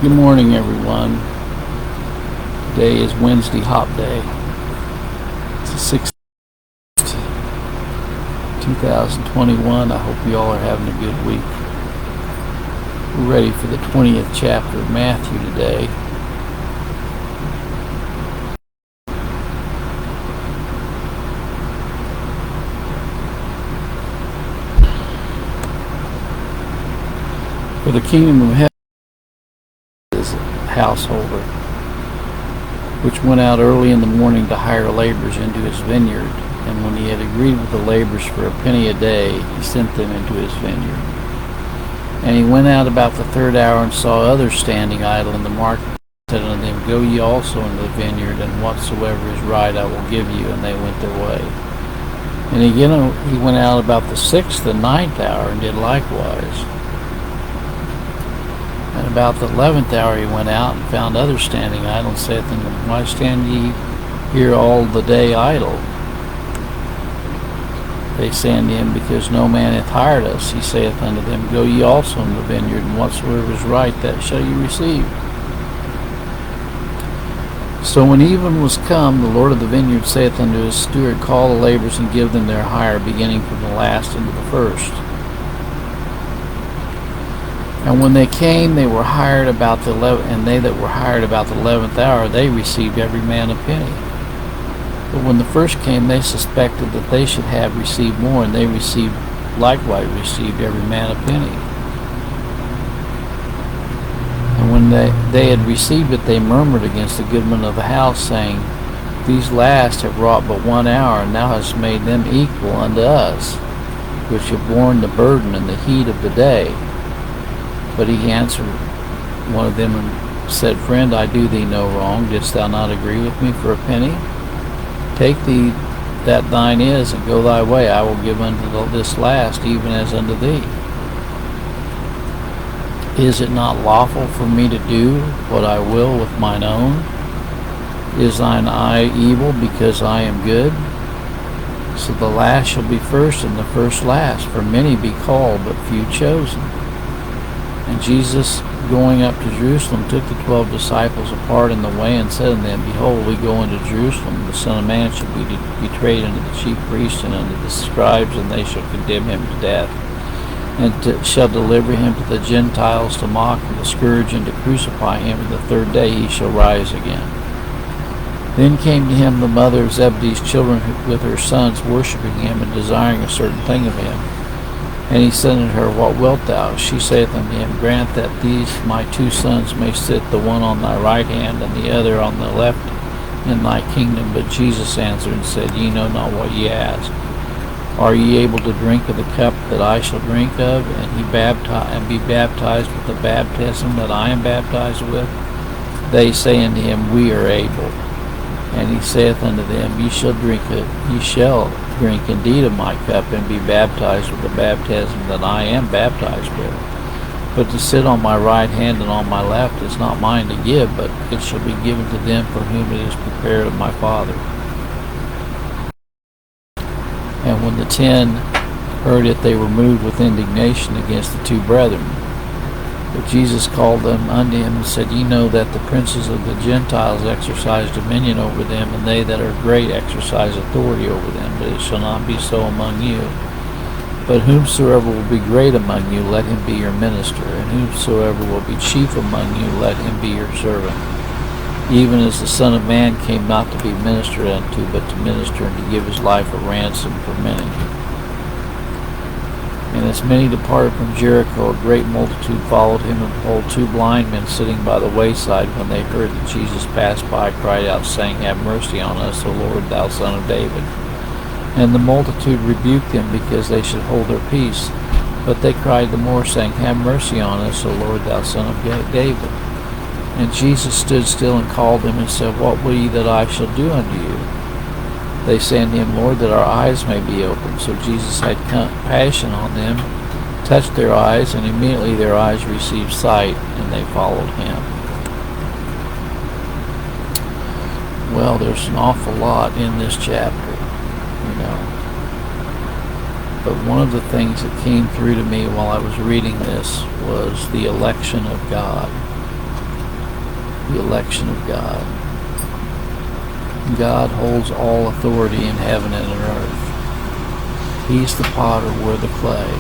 Good morning, everyone. Today is Wednesday Hop Day. It's the 6th, 2021. I hope you all are having a good week. We're ready for the 20th chapter of Matthew today. For the kingdom of heaven is a householder, which went out early in the morning to hire laborers into his vineyard. And when he had agreed with the laborers for a penny a day, he sent them into his vineyard. And he went out about the third hour and saw others standing idle in the market, and said unto them, Go ye also into the vineyard, and whatsoever is right I will give you. And they went their way. And again he went out about the sixth and ninth hour, and did likewise. And about the 11th hour he went out, and found others standing idle, and saith unto them, Why stand ye here all the day idle? They say unto him, Because no man hath hired us. He saith unto them, Go ye also into the vineyard, and whatsoever is right, that shall ye receive. So when even was come, the Lord of the vineyard saith unto his steward, Call the laborers, and give them their hire, beginning from the last unto the first. And when they came, they were hired about the 11th, and they that were hired about the 11th hour, they received every man a penny. But when the first came, they suspected that they should have received more, and they likewise received every man a penny. And when they had received it, they murmured against the goodman of the house, saying, These last have wrought but 1 hour, and thou hast made them equal unto us, which have borne the burden and the heat of the day. But he answered one of them and said, Friend, I do thee no wrong. Didst thou not agree with me for a penny? Take thee that thine is, and go thy way. I will give unto this last, even as unto thee. Is it not lawful for me to do what I will with mine own? Is thine eye evil because I am good? So the last shall be first, and the first last. For many be called, but few chosen. And Jesus, going up to Jerusalem, took the 12 disciples apart in the way, and said unto them, Behold, we go into Jerusalem. The Son of Man shall be betrayed unto the chief priests and unto the scribes, and they shall condemn him to death, and shall deliver him to the Gentiles to mock and to scourge and to crucify him. And the third day he shall rise again. Then came to him the mother of Zebedee's children with her sons, worshipping him and desiring a certain thing of him. And he said unto her, What wilt thou? She saith unto him, Grant that these my 2 sons may sit, the one on thy right hand, and the other on the left, in thy kingdom. But Jesus answered and said, Ye know not what ye ask. Are ye able to drink of the cup that I shall drink of, and be baptized with the baptism that I am baptized with? They say unto him, We are able. And he saith unto them, Ye shall drink indeed of my cup, and be baptized with the baptism that I am baptized with. But to sit on my right hand and on my left is not mine to give, but it shall be given to them for whom it is prepared of my Father. And when the 10 heard it, they were moved with indignation against the 2 brethren. But Jesus called them unto him, and said, Ye know that the princes of the Gentiles exercise dominion over them, and they that are great exercise authority over them. But it shall not be so among you. But whomsoever will be great among you, let him be your minister, and whomsoever will be chief among you, let him be your servant. Even as the Son of Man came not to be ministered unto, but to minister and to give his life a ransom for many. And as many departed from Jericho, a great multitude followed him, and behold, 2 blind men sitting by the wayside, when they heard that Jesus passed by, cried out, saying, Have mercy on us, O Lord, thou Son of David. And the multitude rebuked them, because they should hold their peace. But they cried the more, saying, Have mercy on us, O Lord, thou Son of David. And Jesus stood still and called them, and said, What will ye that I shall do unto you? They say unto him, Lord, that our eyes may be opened. So Jesus had compassion on them, touched their eyes, and immediately their eyes received sight, and they followed him. Well, there's an awful lot in this chapter, But one of the things that came through to me while I was reading this was the election of God. the election of God. God holds all authority in heaven and in earth. He's the potter, we're the clay.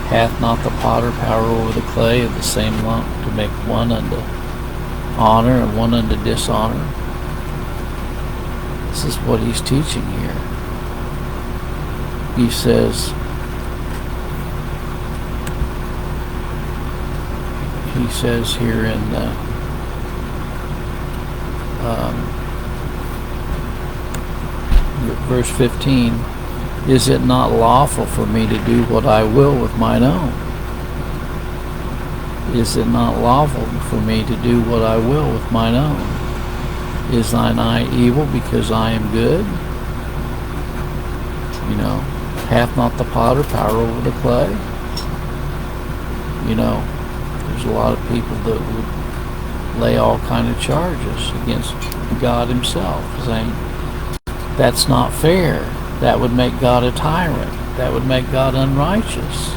Hath not the potter power over the clay of the same lump to make one unto honor and one unto dishonor? This is what he's teaching here. He says, here in verse 15, is it not lawful for me to do what I will with mine own? Is it not lawful for me to do what I will with mine own? Is thine eye evil because I am good? You know, hath not the potter power over the clay? You know, there's a lot of people that would lay all kind of charges against God himself, saying that's not fair. That would make God a tyrant. That would make God unrighteous.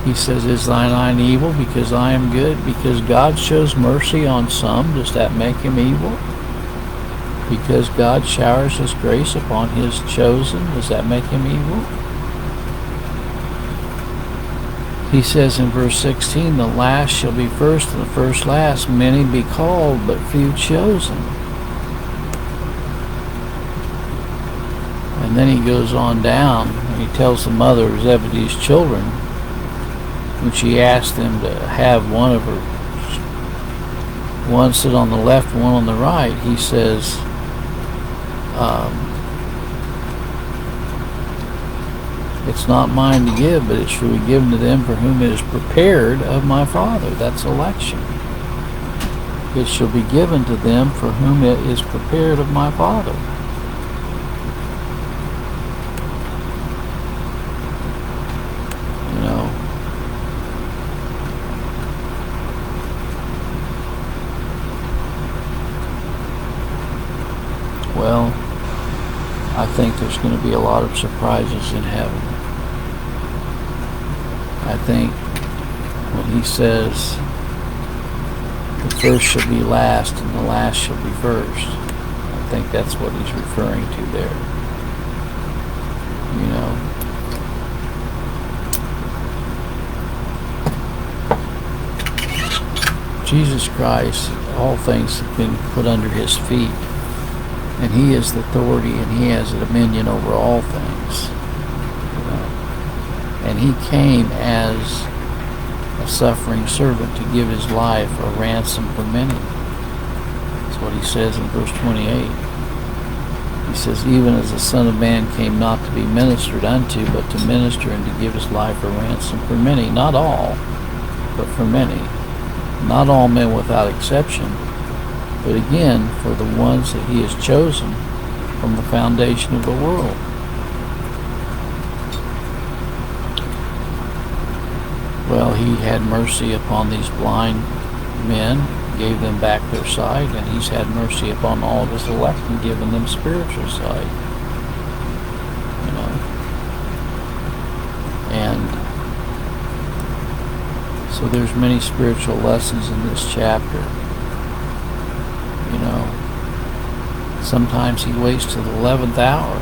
He says, is thine eye evil because I am good? Because God shows mercy on some, does that make him evil? Because God showers his grace upon his chosen, does that make him evil? He says in verse 16, the last shall be first and the first last. Many be called, but few chosen. And then he goes on down, and he tells the mother of Zebedee's children, when she asked them to have one sit on the left and one on the right, he says, it's not mine to give, but it shall be given to them for whom it is prepared of my Father. That's election. It shall be given to them for whom it is prepared of my Father. You know, well, I think there's going to be a lot of surprises in heaven. I think when he says the first shall be last and the last shall be first, I think that's what he's referring to there. You know, Jesus Christ, all things have been put under his feet, and he is the authority and he has a dominion over all things. You know? And he came as a suffering servant to give his life a ransom for many. That's what he says in verse 28. He says, even as the Son of Man came not to be ministered unto, but to minister and to give his life a ransom for many. Not all, but for many. Not all men without exception, but again, for the ones that he has chosen from the foundation of the world. Well, he had mercy upon these blind men, gave them back their sight, and he's had mercy upon all of his elect and given them spiritual sight. You know. And so there's many spiritual lessons in this chapter. You know, sometimes he waits till the 11th hour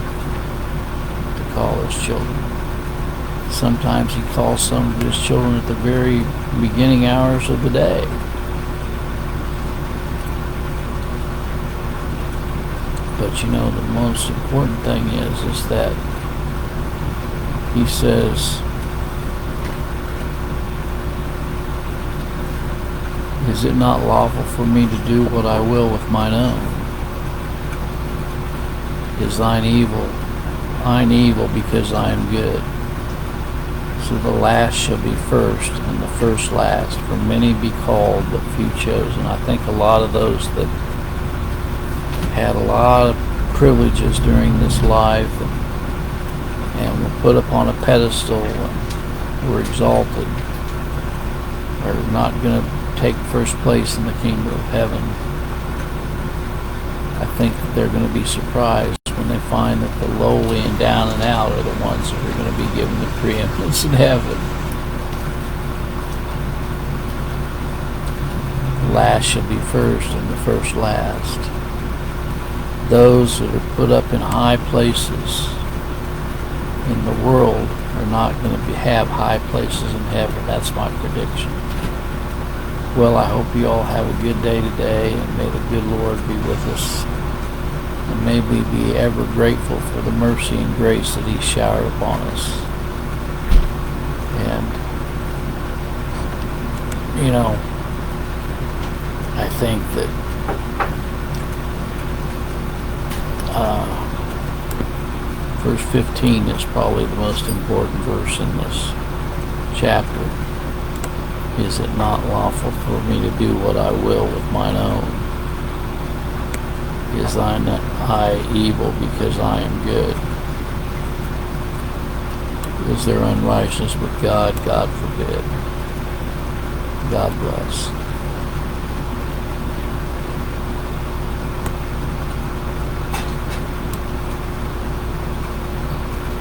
to call his children. Sometimes he calls some of his children at the very beginning hours of the day. But you know, the most important thing is that he says, is it not lawful for me to do what I will with mine own? Is thine evil because I am good? So the last shall be first, and the first last. For many be called, but few chosen. I think a lot of those that had a lot of privileges during this life and were put upon a pedestal and were exalted are not going to take first place in the kingdom of heaven. I think they're going to be surprised when they find that the lowly and down and out are the ones that are going to be given the preeminence in heaven. last shall be first and the first last. Those that are put up in high places in the world are not going to have high places in heaven. That's my prediction. Well, I hope you all have a good day today, and may the good Lord be with us. And may we be ever grateful for the mercy and grace that He showered upon us. And, I think that verse 15 is probably the most important verse in this chapter. Is it not lawful for me to do what I will with mine own? Is thine eye evil because I am good? Is there unrighteousness with God? God forbid. God bless.